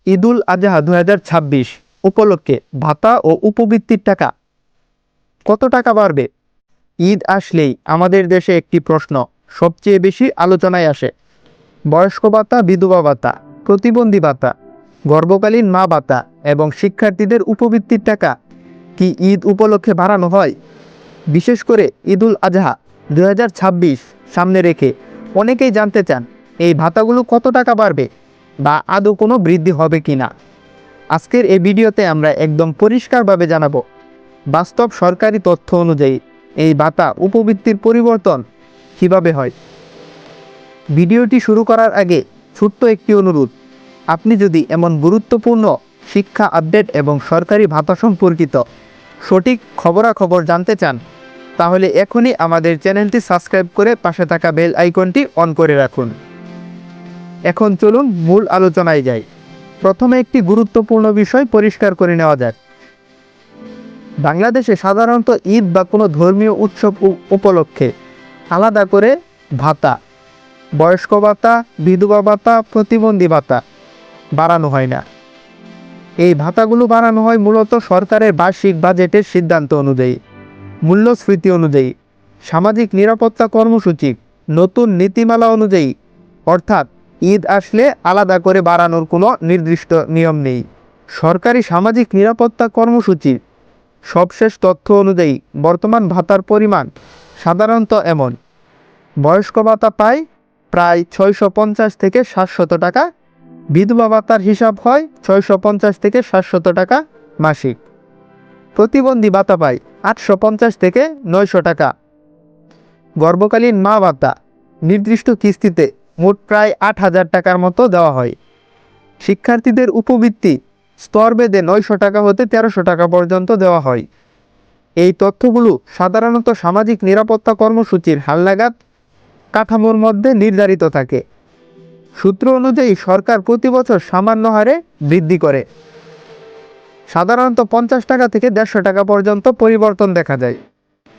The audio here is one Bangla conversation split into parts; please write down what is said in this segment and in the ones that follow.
ঈদুল আজহা 2026 উপলক্ষে ভাতা ও উপবৃত্তির টাকা কত টাকা বাড়বে? ঈদ আসলেই আমাদের দেশে একটি প্রশ্ন সবচেয়ে বেশি আলোচনায় আসে। বয়স্ক ভাতা, বিধবা ভাতা, প্রতিবন্ধী ভাতা, গর্ভকালীন মা ভাতা এবং শিক্ষার্থীদের উপবৃত্তির টাকা কি ঈদ উপলক্ষে বাড়ানো হয়? বিশেষ করে ঈদুল আজহা 2026 সামনে রেখে অনেকেই জানতে চান এই ভাতাগুলো কত টাকা বাড়বে বা আদৌ কোনো বৃদ্ধি হবে কি না। আজকের এই ভিডিওতে আমরা একদম পরিষ্কারভাবে জানাবো বাস্তব সরকারি তথ্য অনুযায়ী এই ভাতা উপবৃত্তির পরিবর্তন কিভাবে হয়। ভিডিওটি শুরু করার আগে ছোট্ট একটি অনুরোধ, আপনি যদি এমন গুরুত্বপূর্ণ শিক্ষা আপডেট এবং সরকারি ভাতা সম্পর্কিত সঠিক খবরাখবর জানতে চান তাহলে এখনই আমাদের চ্যানেলটি সাবস্ক্রাইব করে পাশে থাকা বেল আইকনটি অন করে রাখুন। এখন চলুন মূল আলোচনায় যাই। প্রথমে একটি গুরুত্বপূর্ণ বিষয় পরিষ্কার করে নেওয়া যাক। বাংলাদেশে সাধারণত ঈদ বা কোনো ধর্মীয় উৎসব উপলক্ষে আলাদা করে ভাতা, বয়স্ক ভাতা, বিধবা ভাতা, প্রতিবন্ধী ভাতা বাড়ানো হয় না। এই ভাতাগুলো বাড়ানো হয় মূলত সরকারের বার্ষিক বাজেটের সিদ্ধান্ত অনুযায়ী, মূল্যস্ফীতি অনুযায়ী, সামাজিক নিরাপত্তা কর্মসূচি, নতুন নীতিমালা অনুযায়ী। অর্থাৎ ঈদ আসলে আলাদা করে বাড়ানোর কোনো নির্দিষ্ট নিয়ম নেই। সরকারি সামাজিক নিরাপত্তা কর্মসূচির সবশেষ তথ্য অনুযায়ী বর্তমান ভাতার পরিমাণ সাধারণত এমন: বয়স্ক ভাতা পায় প্রায় 650 থেকে 700 টাকা, বিধবা ভাতার হিসাব হয় 650 থেকে 700 টাকা মাসিক, প্রতিবন্ধী ভাতা পায় 850 থেকে 900 টাকা, গর্ভকালীন মা ভাতা নির্দিষ্ট কিস্তিতে মোট প্রায় 8000 টাকার মতো দেওয়া হয়। শিক্ষার্থীদের উপবৃত্তি স্তরভেদে 900 টাকা হতে 1300 টাকা পর্যন্ত দেওয়া হয়। এই তথ্যগুলো সাধারণত সামাজিক নিরাপত্তা কর্মসূচির হালনাগাদ কাঠামোর মধ্যে নির্ধারিত থাকে। সূত্র অনুযায়ী সরকার প্রতি বছর সামান্য হারে বৃদ্ধি করে, সাধারণত 50 টাকা থেকে 150 টাকা পর্যন্ত পরিবর্তন দেখা যায়।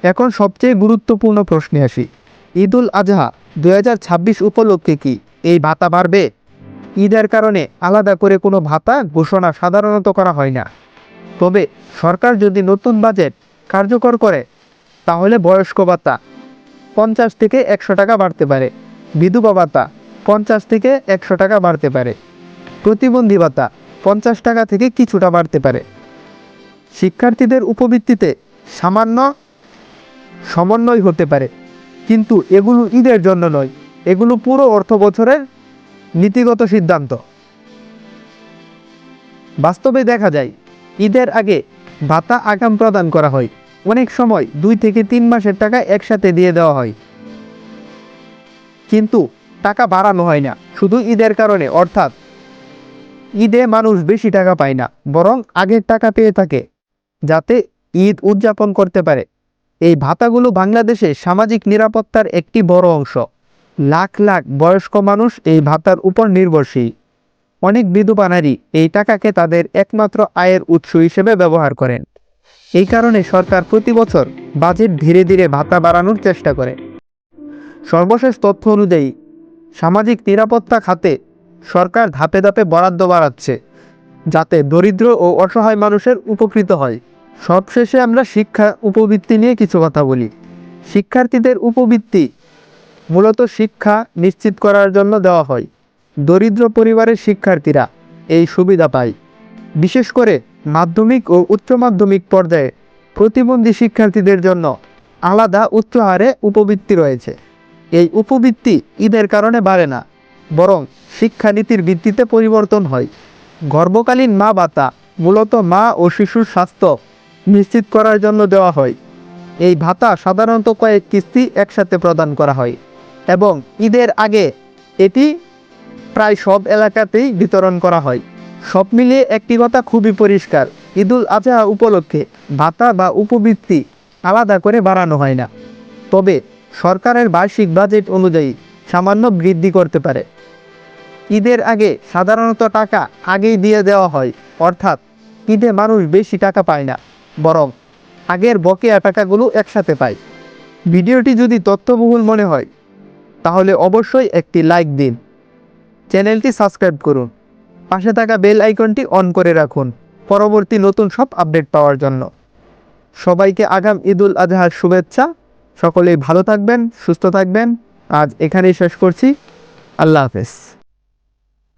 এখন সবচেয়ে গুরুত্বপূর্ণ প্রশ্নে আসি। ঈদুল আজহা 2026 উপলক্ষে কি এই ভাতা বাড়বে? ঈদের কারণে আলাদা করে কোনো ভাতা ঘোষণা সাধারণত করা হয় না। তবে সরকার যদি নতুন বাজেট কার্যকর করে তাহলে বয়স্ক ভাতা 50 থেকে 100 টাকা বাড়তে পারে, বিধবা ভাতা 50 থেকে 100 টাকা বাড়তে পারে, প্রতিবন্ধী ভাতা 50 টাকা থেকে কিছুটা বাড়তে পারে। শিক্ষার্থীদের উপবৃত্তিতে সামান্য সমন্বয় হতে পারে, কিন্তু এগুলো ঈদের জন্য নয়, এগুলো পুরো অর্থ বছরের নীতিগত সিদ্ধান্ত। বাস্তবে দেখা যায় ঈদের আগে ভাতা আগাম প্রদান করা হয়, অনেক সময় 2 থেকে 3 মাসের টাকা একসাথে দিয়ে দেওয়া হয়, কিন্তু টাকা বাড়ানো হয় না শুধু ঈদের কারণে। অর্থাৎ ঈদে মানুষ বেশি টাকা পায় না, বরং আগের টাকা পেয়ে থাকে যাতে ঈদ উদযাপন করতে পারে। এই ভাতাগুলো বাংলাদেশে সামাজিক নিরাপত্তার একটি বড় অংশ। লাখ লাখ বয়স্ক মানুষ এই ভাতার উপর নির্ভরশীল। অনেক বিধবা নারী এই টাকাকে তাদের একমাত্র আয়ের উৎস হিসেবে ব্যবহার করেন। এই কারণে সরকার প্রতি বছর বাজেট ধীরে ধীরে ভাতা বাড়ানোর চেষ্টা করে। সর্বশেষ তথ্য অনুযায়ী সামাজিক নিরাপত্তা খাতে সরকার ধাপে ধাপে বরাদ্দ বাড়াচ্ছে যাতে দরিদ্র ও অসহায় মানুষের উপকৃত হয়। সবশেষে আমরা শিক্ষা উপবৃত্তি নিয়ে কিছু কথা বলি। শিক্ষার্থীদের উপবৃত্তি মূলত শিক্ষা নিশ্চিত করার জন্য দেওয়া হয়। দরিদ্র পরিবারের শিক্ষার্থীরা এই সুবিধা পায়। বিশেষ করে মাধ্যমিক ও উচ্চ মাধ্যমিক পর্যায়ে প্রতিবন্ধী শিক্ষার্থীদের জন্য আলাদা উচ্চ হারে উপবৃত্তি রয়েছে। এই উপবৃত্তি ঈদের কারণে বাড়ে না, বরং শিক্ষানীতির ভিত্তিতে পরিবর্তন হয়। গর্ভকালীন মা ভাতা মূলত মা ও শিশুর স্বাস্থ্য নিশ্চিত করার জন্য দেওয়া হয়। এই ভাতা সাধারণত কয়েক কিস্তি একসাথে প্রদান করা হয় এবং ঈদের আগে এটি প্রায় সব এলাকাতেই বিতরণ করা হয়। সব মিলিয়ে একটি কথা খুবই পরিষ্কার: ঈদুল আজহা উপলক্ষে ভাতা বা উপবৃত্তি আলাদা করে বাড়ানো হয় না, তবে সরকারের বার্ষিক বাজেট অনুযায়ী সামান্য বৃদ্ধি করতে পারে। ঈদের আগে সাধারণত টাকা আগেই দিয়ে দেওয়া হয়, অর্থাৎ ঈদে মানুষ বেশি টাকা পায় না, বরং আগের বকেয়া টাকাগুলো একসাথে পায়। ভিডিওটি যদি তথ্যবহুল মনে হয় তাহলে অবশ্যই একটি লাইক দিন, চ্যানেলটি সাবস্ক্রাইব করুন পাশে থাকা বেল আইকনটি অন করে রাখুন পরবর্তী নতুন সব আপডেট পাওয়ার জন্য। সবাইকে আগাম ঈদুল আজহার শুভেচ্ছা। সকলেই ভালো থাকবেন, সুস্থ থাকবেন। আজ এখানেই শেষ করছি। আল্লাহ হাফেজ।